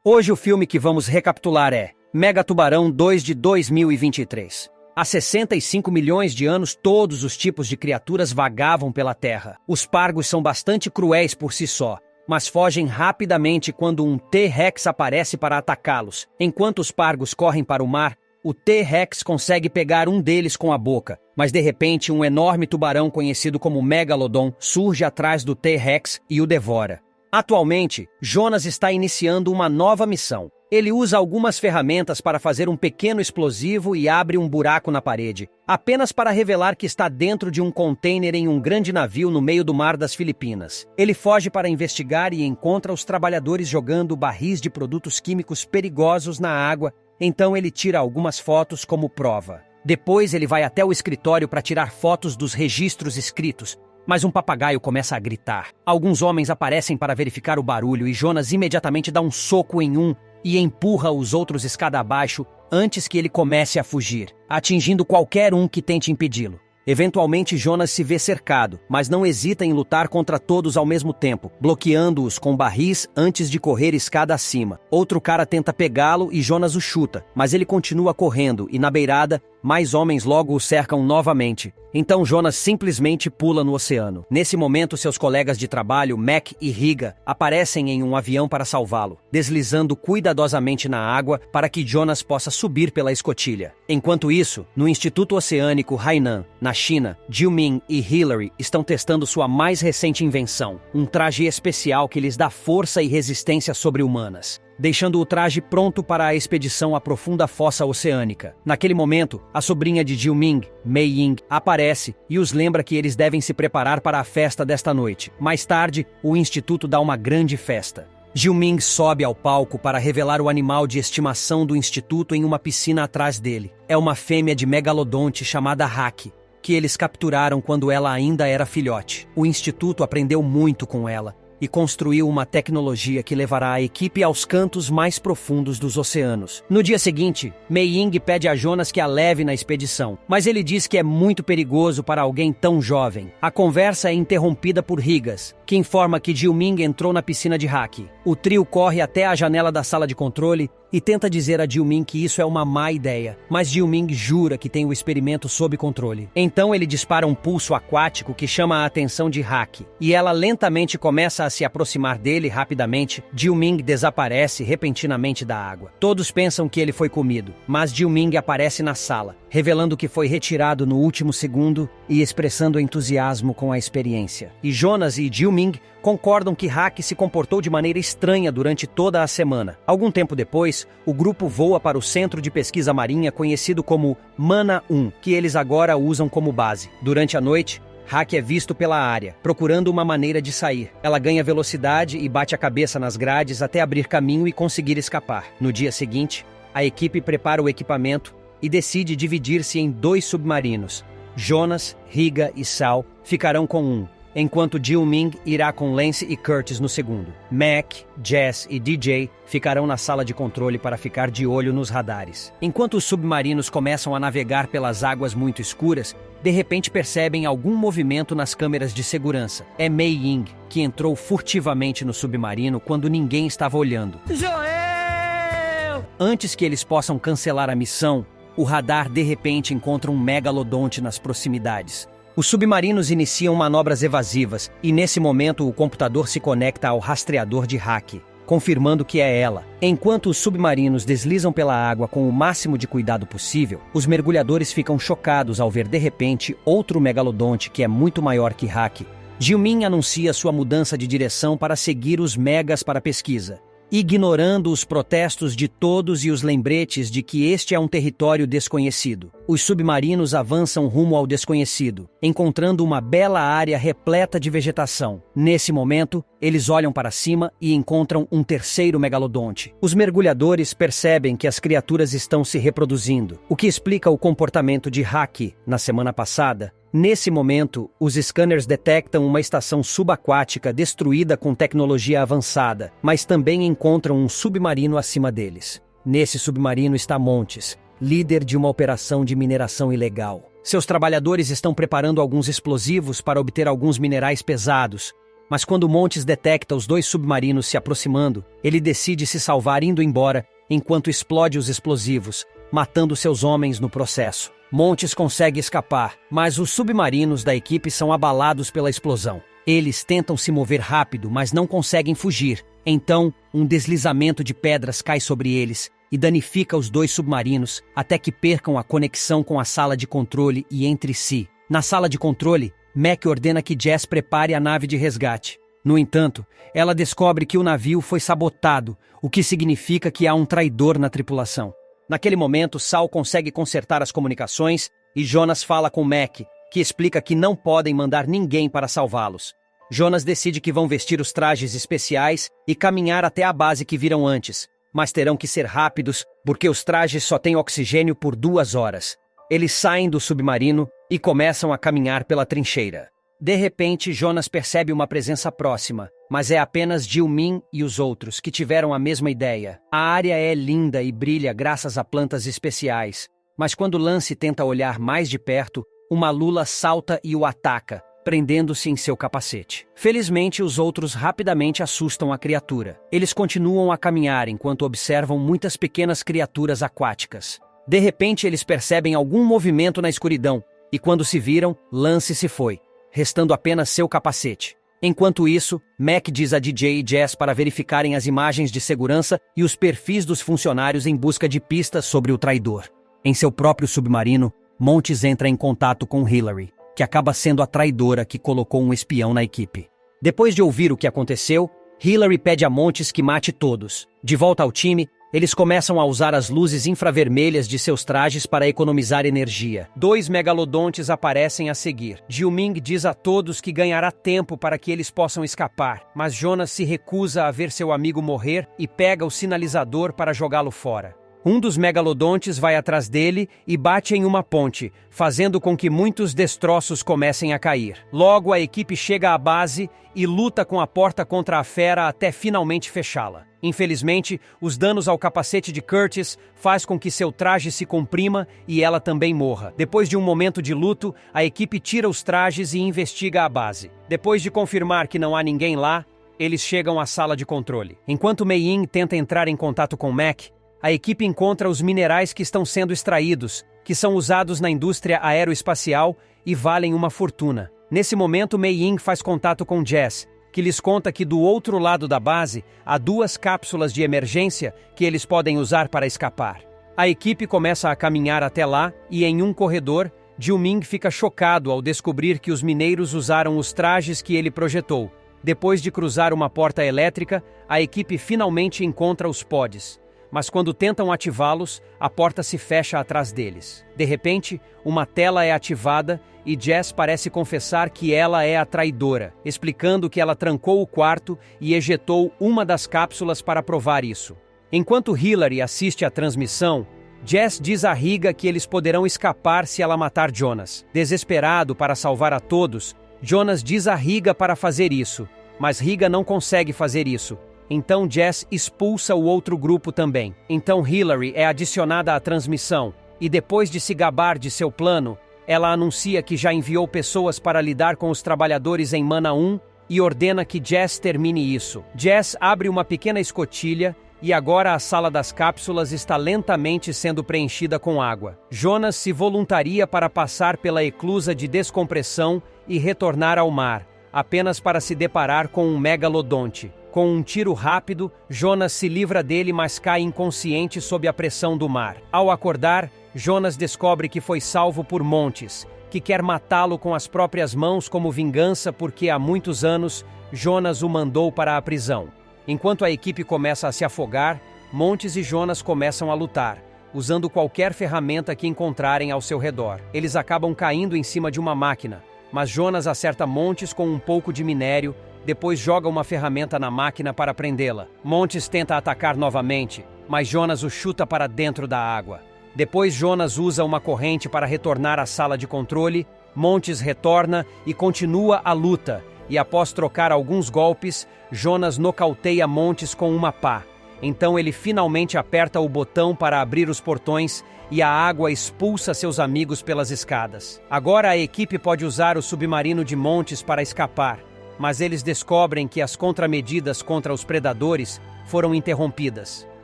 Hoje o filme que vamos recapitular é Mega Tubarão 2 de 2023. Há 65 milhões de anos, todos os tipos de criaturas vagavam pela Terra. Os pargos são bastante cruéis por si só, mas fogem rapidamente quando um T-Rex aparece para atacá-los. Enquanto os pargos correm para o mar, o T-Rex consegue pegar um deles com a boca, mas de repente um enorme tubarão conhecido como Megalodon surge atrás do T-Rex e o devora. Atualmente, Jonas está iniciando uma nova missão. Ele usa algumas ferramentas para fazer um pequeno explosivo e abre um buraco na parede, apenas para revelar que está dentro de um container em um grande navio no meio do mar das Filipinas. Ele foge para investigar e encontra os trabalhadores jogando barris de produtos químicos perigosos na água, então ele tira algumas fotos como prova. Depois ele vai até o escritório para tirar fotos dos registros escritos, mas um papagaio começa a gritar. Alguns homens aparecem para verificar o barulho e Jonas imediatamente dá um soco em um e empurra os outros escada abaixo antes que ele comece a fugir, atingindo qualquer um que tente impedi-lo. Eventualmente Jonas se vê cercado, mas não hesita em lutar contra todos ao mesmo tempo, bloqueando-os com barris antes de correr escada acima. Outro cara tenta pegá-lo e Jonas o chuta, mas ele continua correndo e na beirada, mais homens logo o cercam novamente. Então Jonas simplesmente pula no oceano. Nesse momento, seus colegas de trabalho, Mac e Riga, aparecem em um avião para salvá-lo, deslizando cuidadosamente na água para que Jonas possa subir pela escotilha. Enquanto isso, no Instituto Oceânico Hainan, na China, Jiuming e Hillary estão testando sua mais recente invenção, um traje especial que lhes dá força e resistência sobre-humanas, deixando o traje pronto para a expedição à profunda fossa oceânica. Naquele momento, a sobrinha de Jiuming, Mei Ying, aparece e os lembra que eles devem se preparar para a festa desta noite. Mais tarde, o instituto dá uma grande festa. Jiuming sobe ao palco para revelar o animal de estimação do instituto em uma piscina atrás dele. É uma fêmea de megalodonte chamada Haki, que eles capturaram quando ela ainda era filhote. O instituto aprendeu muito com ela e construiu uma tecnologia que levará a equipe aos cantos mais profundos dos oceanos. No dia seguinte, Mei Ying pede a Jonas que a leve na expedição, mas ele diz que é muito perigoso para alguém tão jovem. A conversa é interrompida por Rigas, que informa que Jiuming entrou na piscina de Haki. O trio corre até a janela da sala de controle e tenta dizer a Jiuming que isso é uma má ideia, mas Jiuming jura que tem o experimento sob controle. Então ele dispara um pulso aquático que chama a atenção de Haki, e ela lentamente começa a se aproximar dele rapidamente. Jiuming desaparece repentinamente da água. Todos pensam que ele foi comido, mas Jiuming aparece na sala, revelando que foi retirado no último segundo e expressando entusiasmo com a experiência. E Jonas e Jiuming concordam que Haki se comportou de maneira estranha durante toda a semana. Algum tempo depois, o grupo voa para o centro de pesquisa marinha conhecido como Mana 1, que eles agora usam como base. Durante a noite, Haki é visto pela área, procurando uma maneira de sair. Ela ganha velocidade e bate a cabeça nas grades até abrir caminho e conseguir escapar. No dia seguinte, a equipe prepara o equipamento e decide dividir-se em 2 submarinos. Jonas, Riga e Sal ficarão com um, enquanto Jiuming irá com Lance e Curtis no segundo. Mac, Jess e DJ ficarão na sala de controle para ficar de olho nos radares. Enquanto os submarinos começam a navegar pelas águas muito escuras, de repente percebem algum movimento nas câmeras de segurança. É Mei Ying, que entrou furtivamente no submarino quando ninguém estava olhando. Joel! Antes que eles possam cancelar a missão, o radar de repente encontra um megalodonte nas proximidades. Os submarinos iniciam manobras evasivas e nesse momento o computador se conecta ao rastreador de Haki, confirmando que é ela. Enquanto os submarinos deslizam pela água com o máximo de cuidado possível, os mergulhadores ficam chocados ao ver de repente outro megalodonte que é muito maior que Haki. Jiuming anuncia sua mudança de direção para seguir os megas para pesquisa, ignorando os protestos de todos e os lembretes de que este é um território desconhecido. Os submarinos avançam rumo ao desconhecido, encontrando uma bela área repleta de vegetação. Nesse momento, eles olham para cima e encontram um terceiro megalodonte. Os mergulhadores percebem que as criaturas estão se reproduzindo, o que explica o comportamento de Haki na semana passada. Nesse momento, os scanners detectam uma estação subaquática destruída com tecnologia avançada, mas também encontram um submarino acima deles. Nesse submarino está Montes, líder de uma operação de mineração ilegal. Seus trabalhadores estão preparando alguns explosivos para obter alguns minerais pesados, Mas quando Montes detecta os dois submarinos se aproximando, ele decide se salvar indo embora, enquanto explode os explosivos, matando seus homens no processo. Montes consegue escapar, mas os submarinos da equipe são abalados pela explosão. Eles tentam se mover rápido, mas não conseguem fugir. Então, um deslizamento de pedras cai sobre eles e danifica os dois submarinos até que percam a conexão com a sala de controle e entre si. Na sala de controle, Mac ordena que Jess prepare a nave de resgate. No entanto, ela descobre que o navio foi sabotado, o que significa que há um traidor na tripulação. Naquele momento, Sal consegue consertar as comunicações e Jonas fala com Mac, que explica que não podem mandar ninguém para salvá-los. Jonas decide que vão vestir os trajes especiais e caminhar até a base que viram antes, mas terão que ser rápidos porque os trajes só têm oxigênio por 2 horas. Eles saem do submarino e começam a caminhar pela trincheira. De repente, Jonas percebe uma presença próxima, mas é apenas Jill-Min e os outros que tiveram a mesma ideia. A área é linda e brilha graças a plantas especiais, mas quando Lance tenta olhar mais de perto, uma lula salta e o ataca, prendendo-se em seu capacete. Felizmente, os outros rapidamente assustam a criatura. Eles continuam a caminhar enquanto observam muitas pequenas criaturas aquáticas. De repente, eles percebem algum movimento na escuridão, e quando se viram, Lance se foi, restando apenas seu capacete. Enquanto isso, Mac diz a DJ e Jess para verificarem as imagens de segurança e os perfis dos funcionários em busca de pistas sobre o traidor. Em seu próprio submarino, Montes entra em contato com Hillary, que acaba sendo a traidora que colocou um espião na equipe. Depois de ouvir o que aconteceu, Hillary pede a Montes que mate todos. De volta ao time, eles começam a usar as luzes infravermelhas de seus trajes para economizar energia. 2 megalodontes aparecem a seguir. Jill-Min diz a todos que ganhará tempo para que eles possam escapar, mas Jonas se recusa a ver seu amigo morrer e pega o sinalizador para jogá-lo fora. Um dos megalodontes vai atrás dele e bate em uma ponte, fazendo com que muitos destroços comecem a cair. Logo, a equipe chega à base e luta com a porta contra a fera até finalmente fechá-la. Infelizmente, os danos ao capacete de Curtis faz com que seu traje se comprima e ela também morra. Depois de um momento de luto, a equipe tira os trajes e investiga a base. Depois de confirmar que não há ninguém lá, eles chegam à sala de controle. Enquanto Mei-Yin tenta entrar em contato com Mac, a equipe encontra os minerais que estão sendo extraídos, que são usados na indústria aeroespacial e valem uma fortuna. Nesse momento, Mei-Yin faz contato com Jess, que lhes conta que do outro lado da base há 2 cápsulas de emergência que eles podem usar para escapar. A equipe começa a caminhar até lá e, em um corredor, Jill-Min fica chocado ao descobrir que os mineiros usaram os trajes que ele projetou. Depois de cruzar uma porta elétrica, a equipe finalmente encontra os pods. Mas quando tentam ativá-los, a porta se fecha atrás deles. De repente, uma tela é ativada e Jess parece confessar que ela é a traidora, explicando que ela trancou o quarto e ejetou uma das cápsulas para provar isso. Enquanto Hillary assiste à transmissão, Jess diz a Riga que eles poderão escapar se ela matar Jonas. Desesperado para salvar a todos, Jonas diz a Riga para fazer isso, mas Riga não consegue fazer isso. Então Jess expulsa o outro grupo também. Então Hillary é adicionada à transmissão, e depois de se gabar de seu plano, ela anuncia que já enviou pessoas para lidar com os trabalhadores em Mana 1 e ordena que Jess termine isso. Jess abre uma pequena escotilha e agora a sala das cápsulas está lentamente sendo preenchida com água. Jonas se voluntaria para passar pela eclusa de descompressão e retornar ao mar, apenas para se deparar com um megalodonte. Com um tiro rápido, Jonas se livra dele, mas cai inconsciente sob a pressão do mar. Ao acordar, Jonas descobre que foi salvo por Montes, que quer matá-lo com as próprias mãos como vingança porque há muitos anos Jonas o mandou para a prisão. Enquanto a equipe começa a se afogar, Montes e Jonas começam a lutar, usando qualquer ferramenta que encontrarem ao seu redor. Eles acabam caindo em cima de uma máquina, mas Jonas acerta Montes com um pouco de minério. Depois joga uma ferramenta na máquina para prendê-la. Montes tenta atacar novamente, mas Jonas o chuta para dentro da água. Depois Jonas usa uma corrente para retornar à sala de controle. Montes retorna e continua a luta, e após trocar alguns golpes, Jonas nocauteia Montes com uma pá. Então ele finalmente aperta o botão para abrir os portões e a água expulsa seus amigos pelas escadas. Agora a equipe pode usar o submarino de Montes para escapar. mas eles descobrem que as contramedidas contra os predadores foram interrompidas.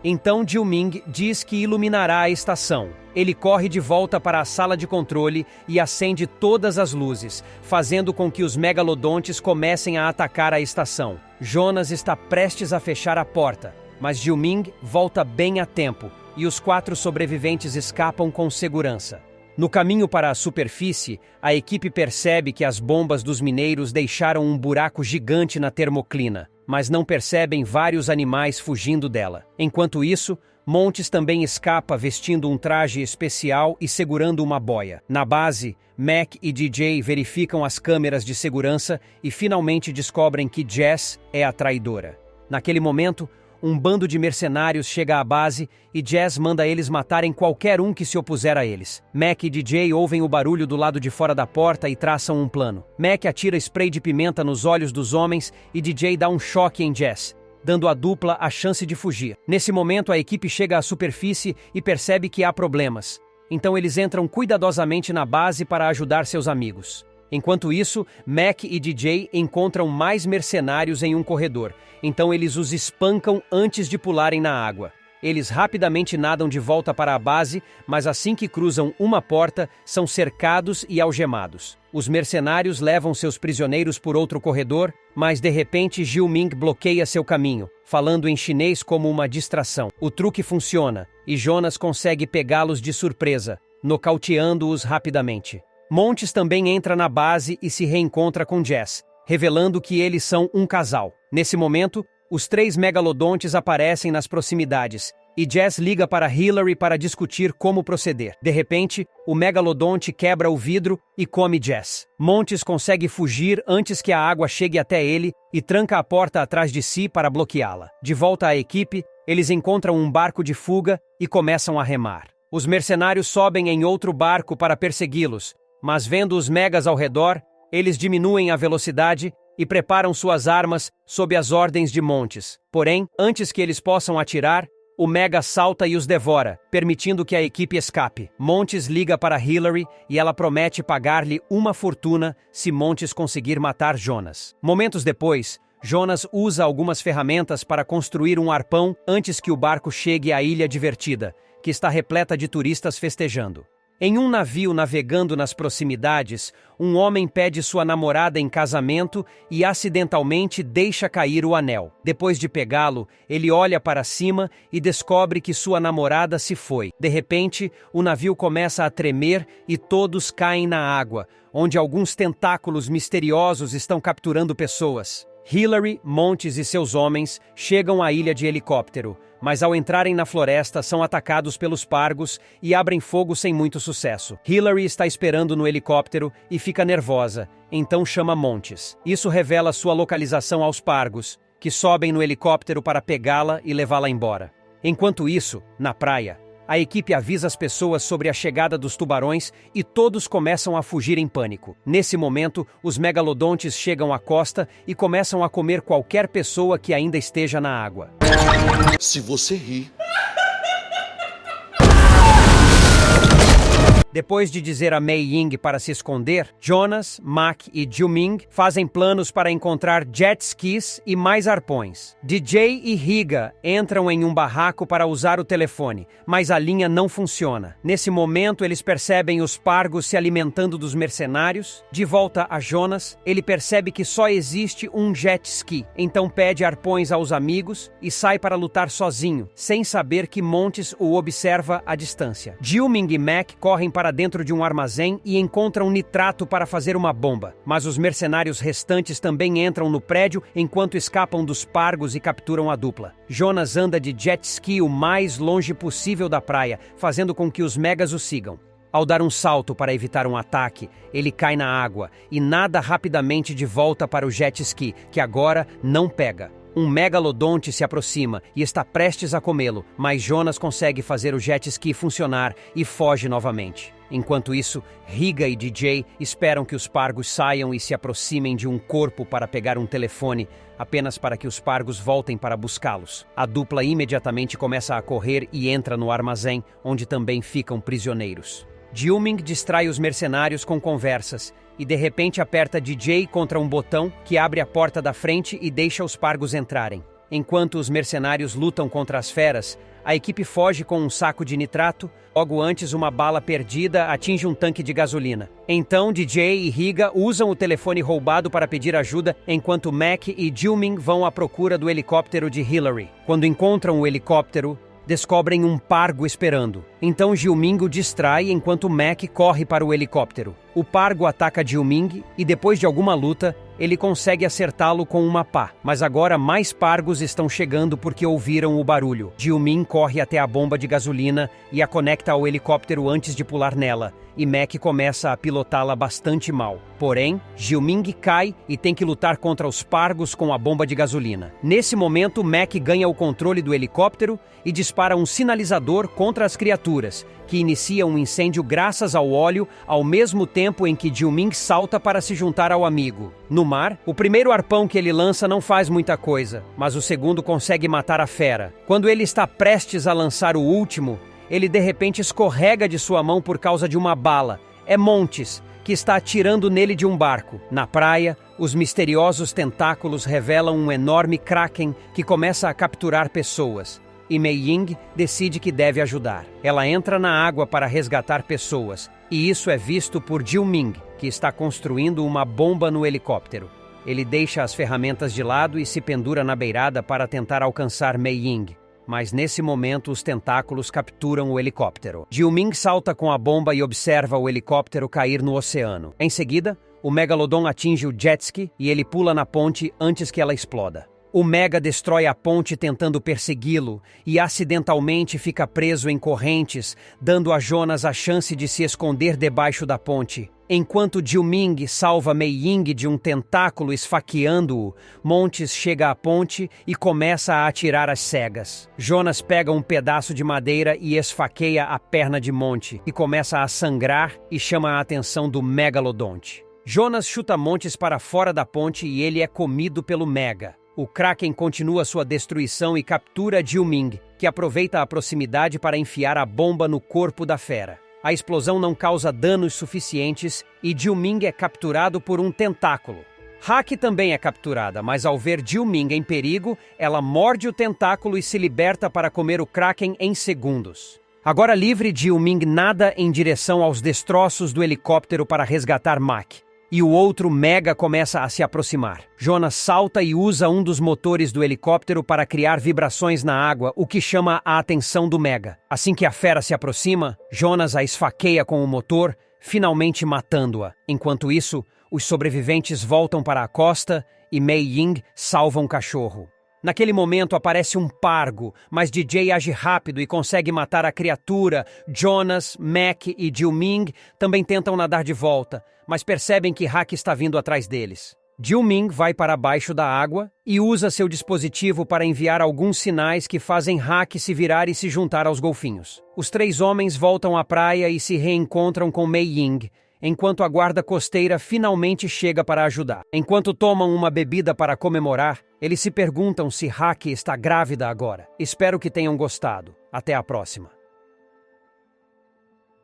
Então Jiu-Ming diz que iluminará a estação. Ele corre de volta para a sala de controle e acende todas as luzes, fazendo com que os megalodontes comecem a atacar a estação. Jonas está prestes a fechar a porta, mas Jiu-Ming volta bem a tempo e os 4 sobreviventes escapam com segurança. No caminho para a superfície, a equipe percebe que as bombas dos mineiros deixaram um buraco gigante na termoclina, mas não percebem vários animais fugindo dela. Enquanto isso, Montes também escapa vestindo um traje especial e segurando uma boia. Na base, Mac e DJ verificam as câmeras de segurança e finalmente descobrem que Jess é a traidora. Naquele momento, um bando de mercenários chega à base e Jess manda eles matarem qualquer um que se opuser a eles. Mac e DJ ouvem o barulho do lado de fora da porta e traçam um plano. Mac atira spray de pimenta nos olhos dos homens e DJ dá um choque em Jess, dando à dupla a chance de fugir. Nesse momento, a equipe chega à superfície e percebe que há problemas. Então eles entram cuidadosamente na base para ajudar seus amigos. Enquanto isso, Mac e DJ encontram mais mercenários em um corredor, então eles os espancam antes de pularem na água. Eles rapidamente nadam de volta para a base, mas assim que cruzam uma porta, são cercados e algemados. Os mercenários levam seus prisioneiros por outro corredor, mas de repente Jiu-Ming bloqueia seu caminho, falando em chinês como uma distração. O truque funciona, e Jonas consegue pegá-los de surpresa, nocauteando-os rapidamente. Montes também entra na base e se reencontra com Jess, revelando que eles são um casal. Nesse momento, os 3 megalodontes aparecem nas proximidades, e Jess liga para Hillary para discutir como proceder. De repente, o megalodonte quebra o vidro e come Jess. Montes consegue fugir antes que a água chegue até ele e tranca a porta atrás de si para bloqueá-la. De volta à equipe, eles encontram um barco de fuga e começam a remar. Os mercenários sobem em outro barco para persegui-los, mas vendo os megas ao redor, eles diminuem a velocidade e preparam suas armas sob as ordens de Montes. Porém, antes que eles possam atirar, o mega salta e os devora, permitindo que a equipe escape. Montes liga para Hillary e ela promete pagar-lhe uma fortuna se Montes conseguir matar Jonas. Momentos depois, Jonas usa algumas ferramentas para construir um arpão antes que o barco chegue à Ilha Divertida, que está repleta de turistas festejando. Em um navio navegando nas proximidades, um homem pede sua namorada em casamento e acidentalmente deixa cair o anel. Depois de pegá-lo, ele olha para cima e descobre que sua namorada se foi. De repente, o navio começa a tremer e todos caem na água, onde alguns tentáculos misteriosos estão capturando pessoas. Hillary, Montes e seus homens chegam à ilha de helicóptero, mas ao entrarem na floresta são atacados pelos pargos e abrem fogo sem muito sucesso. Hillary está esperando no helicóptero e fica nervosa, então chama Montes. Isso revela sua localização aos pargos, que sobem no helicóptero para pegá-la e levá-la embora. Enquanto isso, na praia, a equipe avisa as pessoas sobre a chegada dos tubarões e todos começam a fugir em pânico. Nesse momento, os megalodontes chegam à costa e começam a comer qualquer pessoa que ainda esteja na água. Se você rir... Depois de dizer a Mei Ying para se esconder, Jonas, Mac e Jiu-Ming fazem planos para encontrar jet skis e mais arpões. DJ e Higa entram em um barraco para usar o telefone, mas a linha não funciona. Nesse momento, eles percebem os pargos se alimentando dos mercenários. De volta a Jonas, ele percebe que só existe um jet ski, então pede arpões aos amigos e sai para lutar sozinho, sem saber que Montes o observa à distância. Jiu-Ming e Mac correm para dentro de um armazém e encontram nitrato para fazer uma bomba, mas os mercenários restantes também entram no prédio enquanto escapam dos pargos e capturam a dupla. Jonas anda de jet ski o mais longe possível da praia, fazendo com que os megas o sigam. Ao dar um salto para evitar um ataque, ele cai na água e nada rapidamente de volta para o jet ski, que agora não pega. Um megalodonte se aproxima e está prestes a comê-lo, mas Jonas consegue fazer o jet ski funcionar e foge novamente. Enquanto isso, Higa e DJ esperam que os pargos saiam e se aproximem de um corpo para pegar um telefone, apenas para que os pargos voltem para buscá-los. A dupla imediatamente começa a correr e entra no armazém, onde também ficam prisioneiros. Jiu-Ming distrai os mercenários com conversas e de repente aperta DJ contra um botão que abre a porta da frente e deixa os pargos entrarem. Enquanto os mercenários lutam contra as feras, a equipe foge com um saco de nitrato. Logo antes, uma bala perdida atinge um tanque de gasolina. Então, DJ e Higa usam o telefone roubado para pedir ajuda, enquanto Mac e Jiu-Ming vão à procura do helicóptero de Hillary. Quando encontram o helicóptero, descobrem um pargo esperando. Então Jiu-Ming o distrai enquanto Mac corre para o helicóptero. O pargo ataca Jiu-Ming e depois de alguma luta, ele consegue acertá-lo com uma pá. Mas agora mais pargos estão chegando porque ouviram o barulho. Jiu-Ming corre até a bomba de gasolina e a conecta ao helicóptero antes de pular nela. E Mac começa a pilotá-la bastante mal. Porém, Jiu-Ming cai e tem que lutar contra os pargos com a bomba de gasolina. Nesse momento, Mac ganha o controle do helicóptero e dispara um sinalizador contra as criaturas, que inicia um incêndio graças ao óleo, ao mesmo tempo em que Jiu-Ming salta para se juntar ao amigo. No mar, o primeiro arpão que ele lança não faz muita coisa, mas o segundo consegue matar a fera. Quando ele está prestes a lançar o último, ele de repente escorrega de sua mão por causa de uma bala. É Montes, que está atirando nele de um barco. Na praia, os misteriosos tentáculos revelam um enorme kraken que começa a capturar pessoas. E Mei Ying decide que deve ajudar. Ela entra na água para resgatar pessoas, e isso é visto por Jiu-Ming, que está construindo uma bomba no helicóptero. Ele deixa as ferramentas de lado e se pendura na beirada para tentar alcançar Mei Ying. Mas nesse momento os tentáculos capturam o helicóptero. Jiu-Ming salta com a bomba e observa o helicóptero cair no oceano. Em seguida, o Megalodon atinge o jet ski e ele pula na ponte antes que ela exploda. O Mega destrói a ponte tentando persegui-lo e acidentalmente fica preso em correntes, dando a Jonas a chance de se esconder debaixo da ponte. Enquanto Jiu-Ming salva Mei Ying de um tentáculo esfaqueando-o, Montes chega à ponte e começa a atirar às cegas. Jonas pega um pedaço de madeira e esfaqueia a perna de Monte, e começa a sangrar e chama a atenção do Megalodonte. Jonas chuta Montes para fora da ponte e ele é comido pelo Mega. O Kraken continua sua destruição e captura Jiu-Ming, que aproveita a proximidade para enfiar a bomba no corpo da fera. A explosão não causa danos suficientes e Jiu-Ming é capturado por um tentáculo. Haki também é capturada, mas ao ver Jiu-Ming em perigo, ela morde o tentáculo e se liberta para comer o Kraken em segundos. Agora livre, Jiu-Ming nada em direção aos destroços do helicóptero para resgatar Mac. E o outro Mega começa a se aproximar. Jonas salta e usa um dos motores do helicóptero para criar vibrações na água, o que chama a atenção do Mega. Assim que a fera se aproxima, Jonas a esfaqueia com o motor, finalmente matando-a. Enquanto isso, os sobreviventes voltam para a costa e Mei Ying salva um cachorro. Naquele momento aparece um pargo, mas DJ age rápido e consegue matar a criatura. Jonas, Mac e Jiu-Ming também tentam nadar de volta, mas percebem que Haki está vindo atrás deles. Jiu-Ming vai para baixo da água e usa seu dispositivo para enviar alguns sinais que fazem Haki se virar e se juntar aos golfinhos. Os três homens voltam à praia e se reencontram com Mei Ying, enquanto a guarda costeira finalmente chega para ajudar. Enquanto tomam uma bebida para comemorar, eles se perguntam se Haki está grávida agora. Espero que tenham gostado. Até a próxima.